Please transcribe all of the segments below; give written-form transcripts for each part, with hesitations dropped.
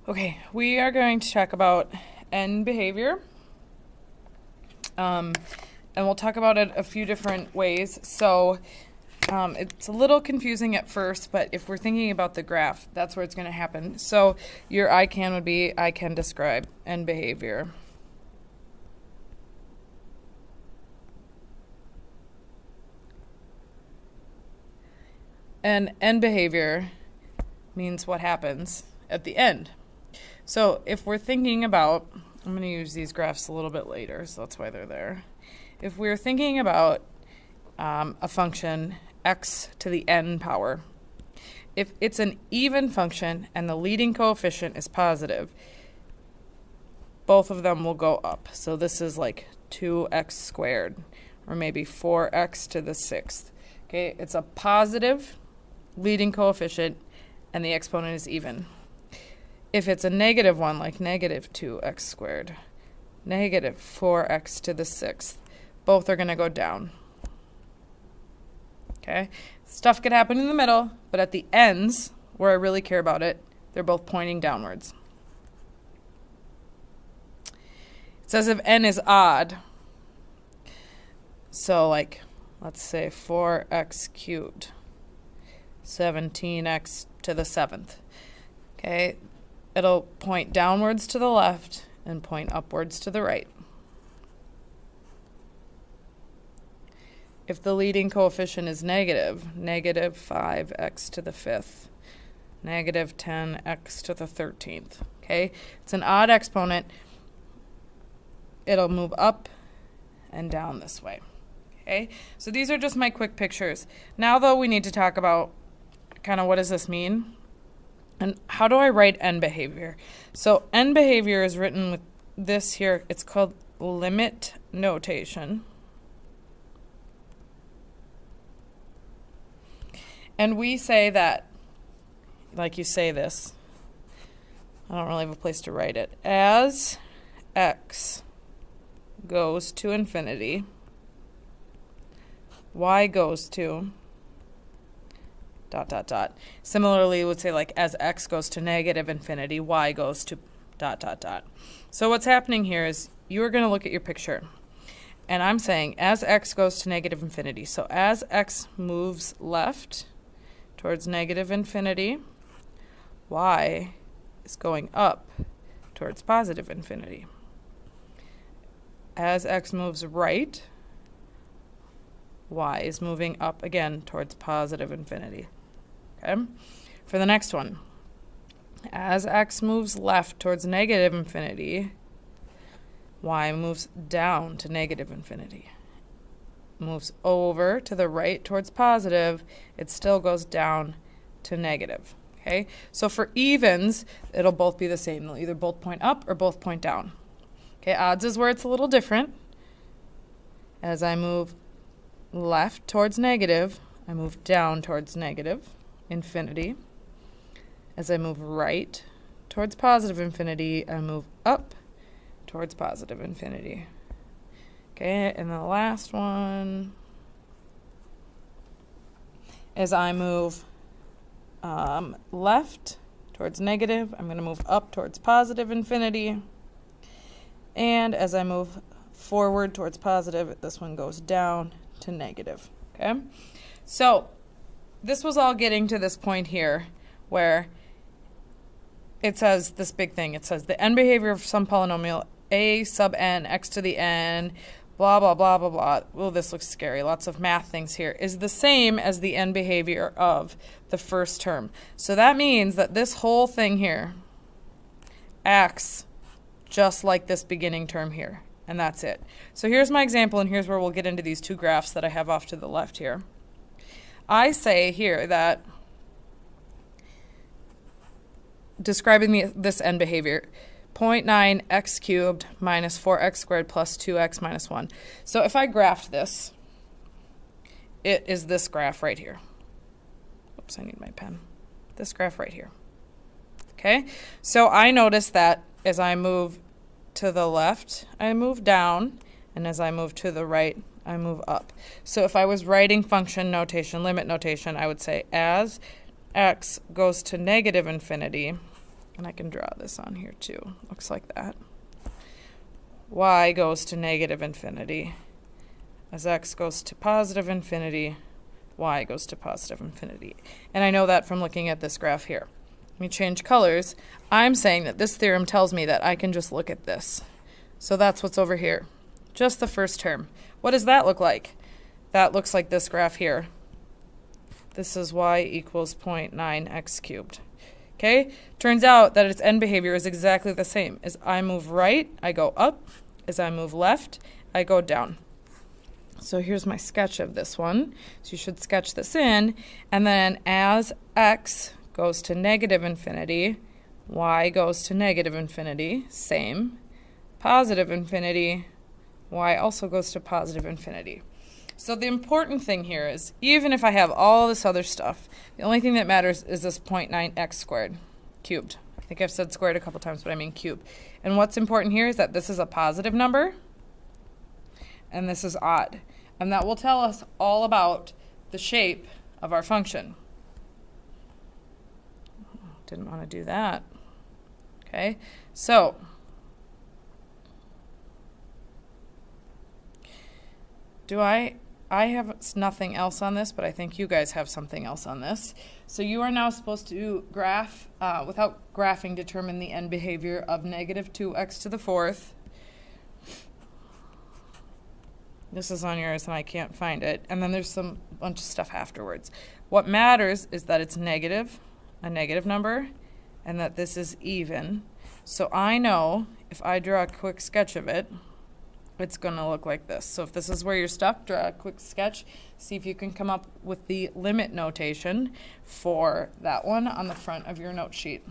Okay, we are going to talk about end behavior. And we'll talk about it a few different ways. So it's a little confusing at first, but if we're thinking about the graph, that's where it's going to happen. So your I can would be I can describe end behavior. And end behavior means what happens at the end. So if we're thinking about, I'm going to use these graphs a little bit later, so that's why they're there. If we're thinking about a function x to the n power, if it's an even function and the leading coefficient is positive, both of them will go up. So this is like 2x squared, or maybe 4x to the sixth. Okay, it's a positive leading coefficient and the exponent is even. If it's a negative one, like negative 2x squared, negative 4x to the sixth, both are going to go down. Okay, stuff could happen in the middle, but at the ends, where I really care about it, they're both pointing downwards. It says if n is odd, so like, let's say 4x cubed, 17x to the seventh. Okay, it'll point downwards to the left and point upwards to the right. If the leading coefficient is negative, negative 5x to the fifth, negative 10x to the 13th. Okay, it's an odd exponent. It'll move up and down this way. Okay, so these are just my quick pictures. Now, though, we need to talk about kind of what does this mean? And how do I write end behavior? So end behavior is written with this here. It's called limit notation. And we say that, like you say this, I don't really have a place to write it. As x goes to infinity, y goes to ... Similarly, we would say like as x goes to negative infinity, y goes to ... So what's happening here is you're going to look at your picture. And I'm saying as x goes to negative infinity. So as x moves left towards negative infinity, y is going up towards positive infinity. As x moves right, y is moving up again towards positive infinity. Okay? For the next one, as x moves left towards negative infinity, y moves down to negative infinity. Moves over to the right towards positive, it still goes down to negative. Okay? So for evens, it'll both be the same. They'll either both point up or both point down. Okay, odds is where it's a little different. As I move left towards negative, I move down towards negative infinity. As I move right towards positive infinity, I move up towards positive infinity. Okay, and the last one is I move left towards negative, I'm going to move up towards positive infinity. And as I move forward towards positive, this one goes down to negative. Okay, so this was all getting to this point here where it says this big thing. It says the end behavior of some polynomial a sub n x to the n blah blah blah blah blah. Oh, this looks scary. Lots of math things here. Is the same as the end behavior of the first term. So that means that this whole thing here acts just like this beginning term here. And that's it. So here's my example, and here's where we'll get into these two graphs that I have off to the left here. I say here that describing this end behavior, 0.9 x cubed minus 4x squared plus 2x minus 1. So if I graphed this, it is this graph right here. Oops, I need my pen. This graph right here. Okay, so I notice that as I move to the left, I move down, and as I move to the right, I move up. So if I was writing function notation, limit notation, I would say as x goes to negative infinity, And I can draw this on here too. Looks like that. Y goes to negative infinity. As x goes to positive infinity, y goes to positive infinity. And I know that from looking at this graph here. Let me change colors. I'm saying that this theorem tells me that I can just look at this. So that's what's over here. Just the first term. What does that look like? That looks like this graph here. This is y equals 0.9 x cubed. Okay? Turns out that its end behavior is exactly the same. As I move right, I go up. As I move left, I go down. So here's my sketch of this one. So you should sketch this in. And then as x goes to negative infinity, y goes to negative infinity, same. Positive infinity, y also goes to positive infinity. So the important thing here is, even if I have all this other stuff, the only thing that matters is this 0.9 x squared, cubed. I think I've said squared a couple times, but I mean cubed. And what's important here is that this is a positive number, and this is odd. And that will tell us all about the shape of our function. Didn't want to do that. Okay, so I have nothing else on this, but I think you guys have something else on this. So you are now supposed to graph, without graphing, determine the end behavior of negative 2x to the fourth. This is on yours and I can't find it. And then there's some bunch of stuff afterwards. What matters is that it's negative, a negative number, and that this is even. So I know if I draw a quick sketch of it, it's going to look like this. So if this is where you're stuck, draw a quick sketch. See if you can come up with the limit notation for that one on the front of your note sheet.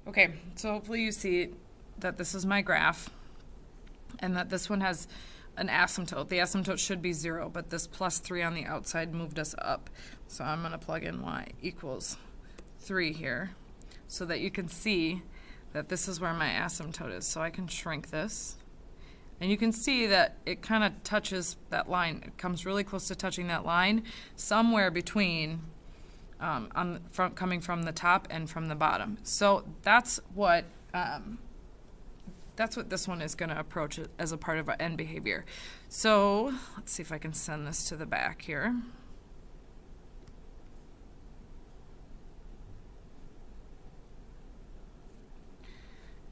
Okay, so hopefully you see that this is my graph and that this one has an asymptote. The asymptote should be 0, but this plus 3 on the outside moved us up. So I'm going to plug in y equals 3 here so that you can see that this is where my asymptote is. So I can shrink this. And you can see that it kind of touches that line. It comes really close to touching that line, somewhere between coming from the top and from the bottom. So that's what this one is going to approach as a part of our end behavior. So let's see if I can send this to the back here.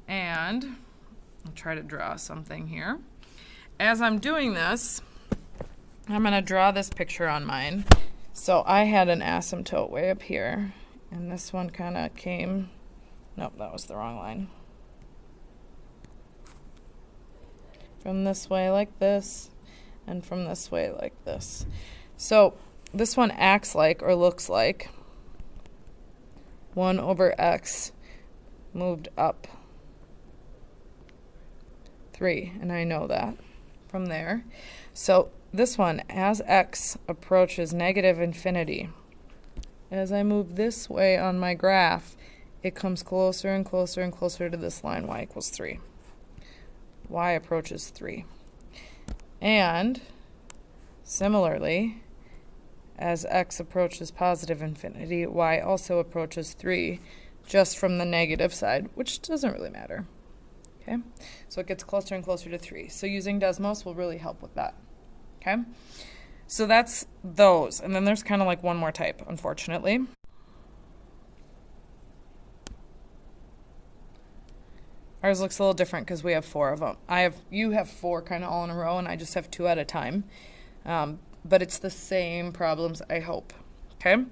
And I'll try to draw something here. As I'm doing this, I'm going to draw this picture on mine. So I had an asymptote way up here, and this one kind of came, nope, that was the wrong line. From this way like this, and from this way like this. So this one acts like, or looks like, 1 over x moved up 3, and I know that from there. So this one, as x approaches negative infinity, as I move this way on my graph, it comes closer and closer and closer to this line, y equals 3. Y approaches 3. And similarly, as x approaches positive infinity, y also approaches 3, just from the negative side, which doesn't really matter. Okay, so it gets closer and closer to 3. So using Desmos will really help with that. Okay, so that's those. And then there's kind of like one more type, unfortunately. Ours looks a little different because we have 4 of them. You have 4 kind of all in a row, and I just have 2 at a time. But it's the same problems, I hope. Okay,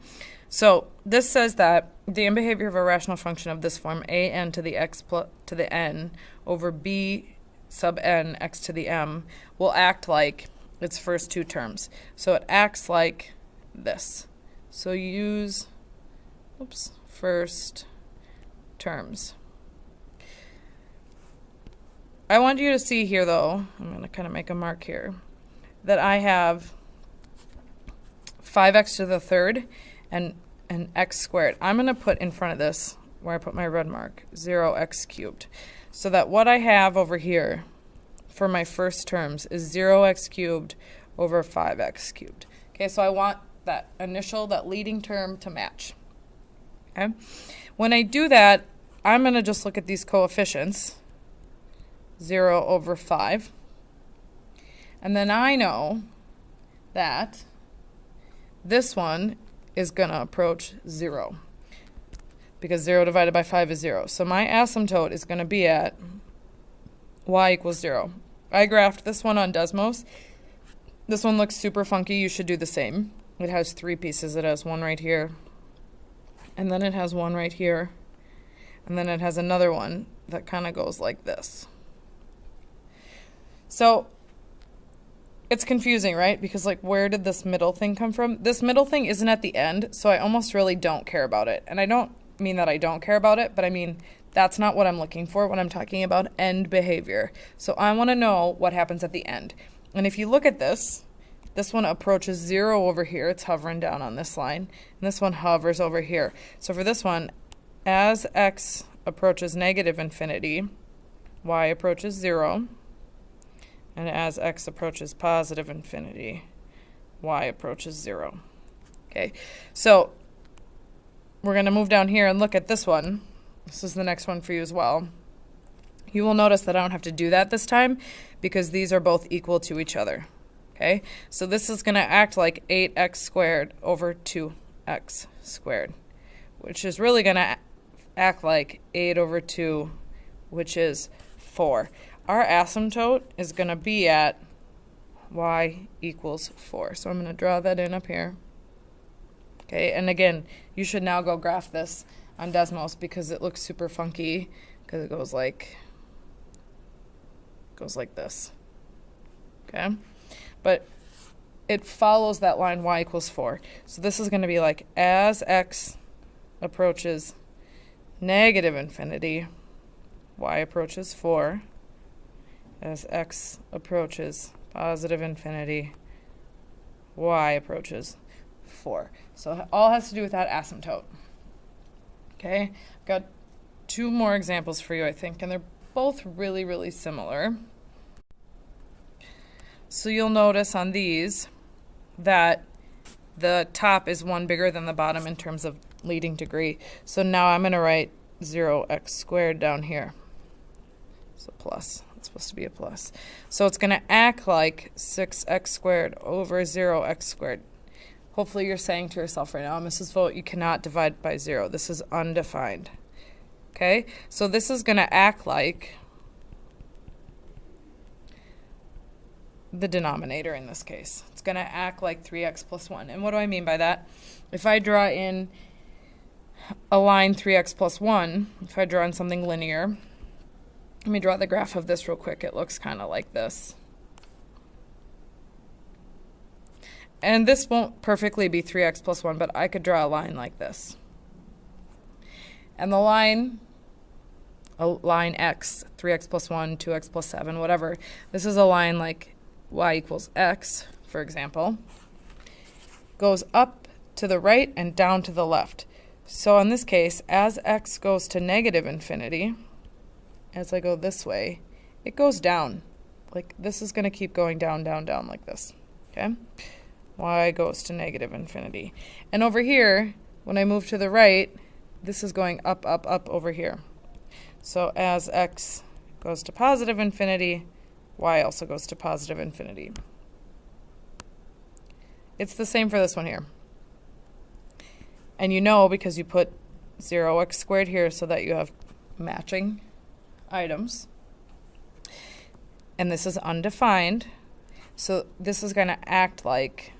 so this says that the end behavior of a rational function of this form, a n to the x to the n over b sub n x to the m, will act like its first 2 terms. So it acts like this. So use, first terms. I want you to see here, though, I'm going to kind of make a mark here, that I have 5x to the third and x squared. I'm going to put in front of this, where I put my red mark, 0x cubed. So that what I have over here for my first terms is 0x cubed over 5x cubed. Okay, so I want that initial, that leading term to match. Okay, when I do that, I'm going to just look at these coefficients, 0 over 5. And then I know that this one is going to approach 0 because 0 divided by 5 is 0. So my asymptote is going to be at y equals 0. I graphed this one on Desmos. This one looks super funky. You should do the same. It has 3 pieces. It has one right here, and then it has one right here, and then it has another one that kind of goes like this. So it's confusing, right? Because, like, where did this middle thing come from? This middle thing isn't at the end, so I almost really don't care about it. And I don't mean that I don't care about it, but I mean that's not what I'm looking for when I'm talking about end behavior. So I want to know what happens at the end. And if you look at this one approaches 0 over here. It's hovering down on this line. And this one hovers over here. So for this one, as x approaches negative infinity, y approaches 0. And as x approaches positive infinity, y approaches 0. Okay, so we're going to move down here and look at this one. This is the next one for you as well. You will notice that I don't have to do that this time because these are both equal to each other. Okay, so this is going to act like 8x squared over 2x squared, which is really going to act like 8 over 2, which is 4. Our asymptote is going to be at y equals 4. So I'm going to draw that in up here. Okay, and again, you should now go graph this on Desmos because it looks super funky because it goes like this. Okay, but it follows that line y equals 4. So this is going to be like as x approaches negative infinity, y approaches 4. As x approaches positive infinity, y approaches 4. So it all has to do with that asymptote. Okay, got 2 more examples for you, I think, and they're both really, really similar. So you'll notice on these that the top is 1 bigger than the bottom in terms of leading degree. So now I'm going to write 0x squared down here. So plus. It's supposed to be a plus. So it's going to act like 6x squared over 0x squared. Hopefully you're saying to yourself right now, Mrs. Vogt, you cannot divide by 0. This is undefined. Okay? So this is going to act like the denominator in this case. It's going to act like 3x plus 1. And what do I mean by that? If I draw in a line 3x plus 1, if I draw in something linear, let me draw the graph of this real quick. It looks kind of like this. And this won't perfectly be 3x plus 1, but I could draw a line like this. And the line x, 3x plus 1, 2x plus 7, whatever, this is a line like y equals x, for example, goes up to the right and down to the left. So in this case, as x goes to negative infinity, as I go this way, it goes down. Like this is going to keep going down, down, down like this. Okay? Y goes to negative infinity. And over here, when I move to the right, this is going up, up, up over here. So as x goes to positive infinity, y also goes to positive infinity. It's the same for this one here. And you know because you put 0x squared here so that you have matching items. And this is undefined. So this is going to act like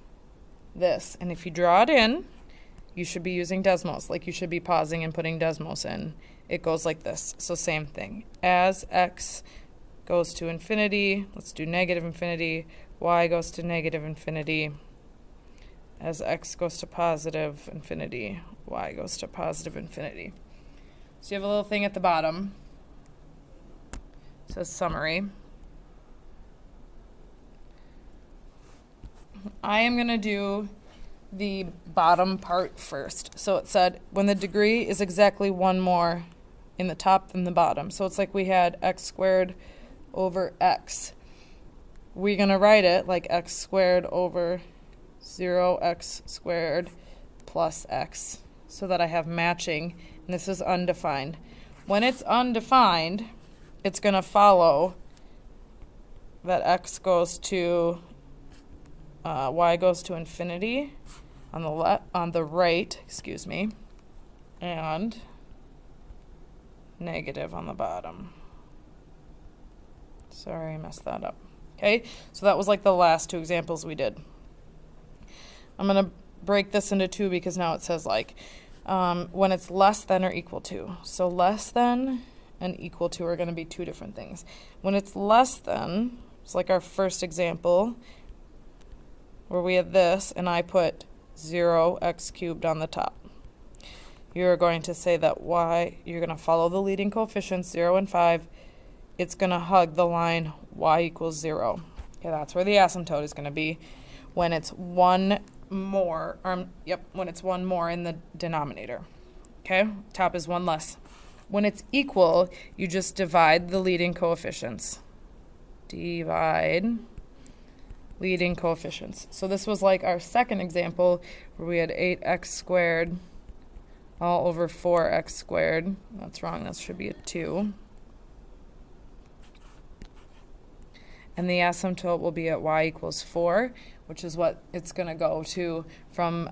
this. And if you draw it in, you should be using Desmos. Like you should be pausing and putting Desmos in. It goes like this. So same thing. As x goes to infinity, let's do negative infinity, y goes to negative infinity. As x goes to positive infinity, y goes to positive infinity. So you have a little thing at the bottom. It says summary. I am going to do the bottom part first. So it said when the degree is exactly 1 more in the top than the bottom. So it's like we had x squared over x. We're going to write it like x squared over 0x squared plus x so that I have matching. And this is undefined. When it's undefined, it's going to follow that x goes to y goes to infinity on the right, excuse me, and negative on the bottom. Sorry, I messed that up. Okay, so that was like the last 2 examples we did. I'm going to break this into 2 because now it says like when it's less than or equal to. So less than and equal to are going to be 2 different things. When it's less than, it's like our first example where we had this and I put 0x cubed on the top. You're going to say that y, you're going to follow the leading coefficients 0 and 5. It's going to hug the line y equals 0. Okay, that's where the asymptote is going to be when it's 1 more, when it's 1 more in the denominator. Okay, top is 1 less. When it's equal, you just divide the leading coefficients. Divide leading coefficients. So this was like our second example where we had 8x squared all over 4x squared. That's wrong, that should be a 2. And the asymptote will be at y equals 4, which is what it's going to go to from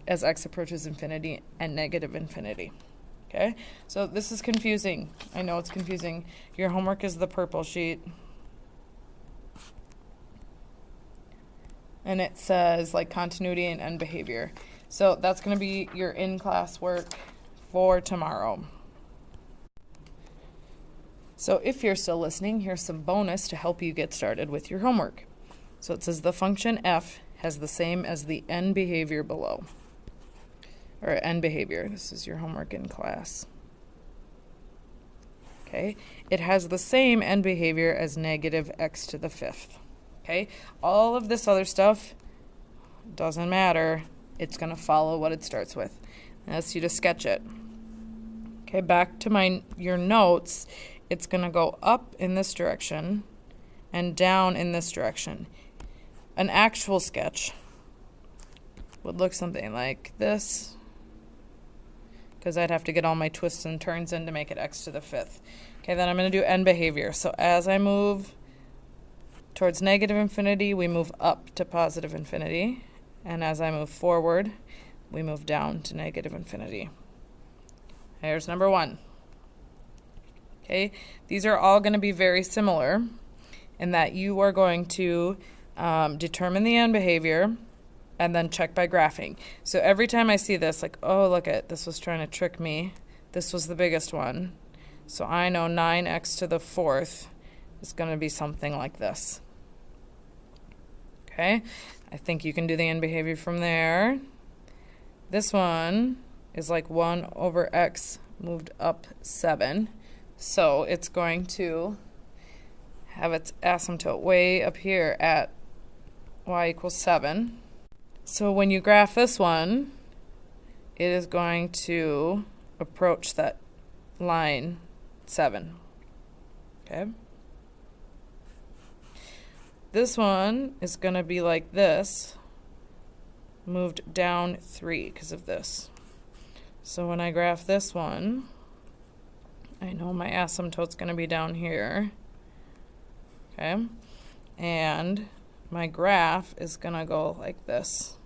as x approaches infinity and negative infinity. Okay, so this is confusing. I know it's confusing. Your homework is the purple sheet. And it says like continuity and end behavior. So that's going to be your in-class work for tomorrow. So if you're still listening, here's some bonus to help you get started with your homework. So it says the function f has the same as the end behavior below. Or end behavior. This is your homework in class. Okay, it has the same end behavior as negative x to the fifth. Okay, all of this other stuff doesn't matter. It's going to follow what it starts with. It asks you to sketch it. Okay, back to your notes. It's going to go up in this direction and down in this direction. An actual sketch would look something like this, because I'd have to get all my twists and turns in to make it x to the fifth. Okay, then I'm going to do end behavior. So as I move towards negative infinity, we move up to positive infinity. And as I move forward, we move down to negative infinity. Here's number 1. Okay, these are all going to be very similar in that you are going to determine the end behavior and then check by graphing. So every time I see this, like, oh, look at this was trying to trick me. This was the biggest one. So I know 9x to the fourth is going to be something like this. Okay, I think you can do the end behavior from there. This one is like 1 over x moved up 7. So it's going to have its asymptote way up here at y equals 7. So when you graph this one, it is going to approach that line 7. Okay. This one is going to be like this, moved down 3 because of this. So when I graph this one, I know my asymptote's going to be down here. Okay. And my graph is going to go like this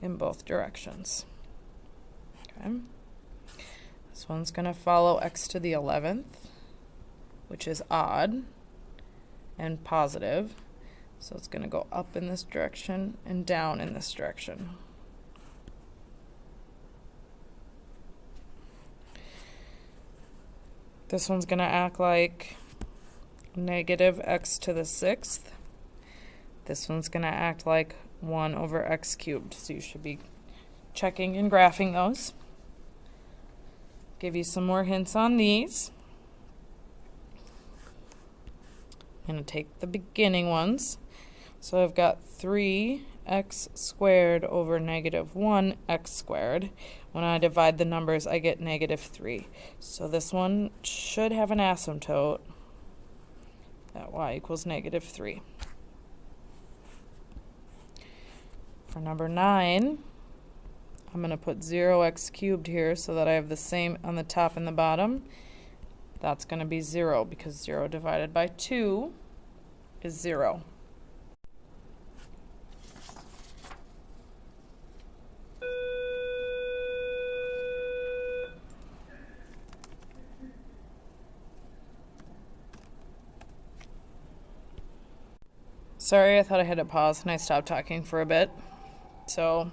in both directions. Okay. This one's going to follow x to the 11th, which is odd and positive. So it's going to go up in this direction and down in this direction. This one's going to act like negative x to the 6th. This one's going to act like 1 over x cubed. So you should be checking and graphing those. Give you some more hints on these. I'm going to take the beginning ones. So I've got 3x squared over negative 1x squared. When I divide the numbers, I get negative 3. So this one should have an asymptote at y equals negative 3. For number 9, I'm going to put 0x cubed here so that I have the same on the top and the bottom. That's going to be 0 because 0 divided by 2 is 0. Sorry, I thought I had to pause and I stopped talking for a bit. So,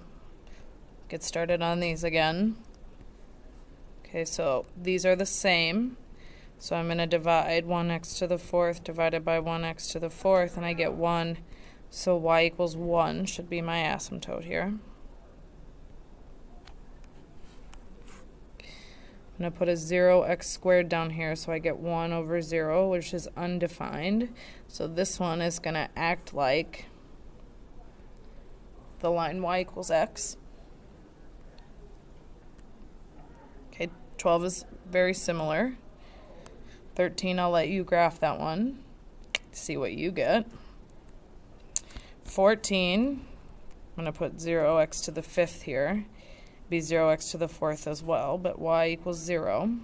get started on these again. Okay, so these are the same. So I'm going to divide 1x to the 4th divided by 1x to the 4th, and I get 1. So y equals 1 should be my asymptote here. I'm going to put a 0x squared down here, so I get 1 over 0, which is undefined. So this one is going to act like the line y equals x. Okay, 12 is very similar. 13, I'll let you graph that one, see what you get. 14, I'm going to put 0x to the 5th here. Be 0x to the 4th as well, but y equals 0.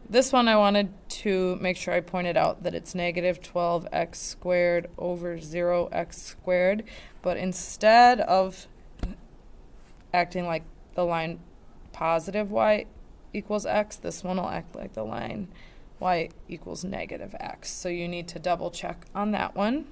This one I wanted to make sure I pointed out that it's negative 12x squared over 0x squared, but instead of acting like the line positive y equals x, this one will act like the line y equals negative x. So you need to double check on that one.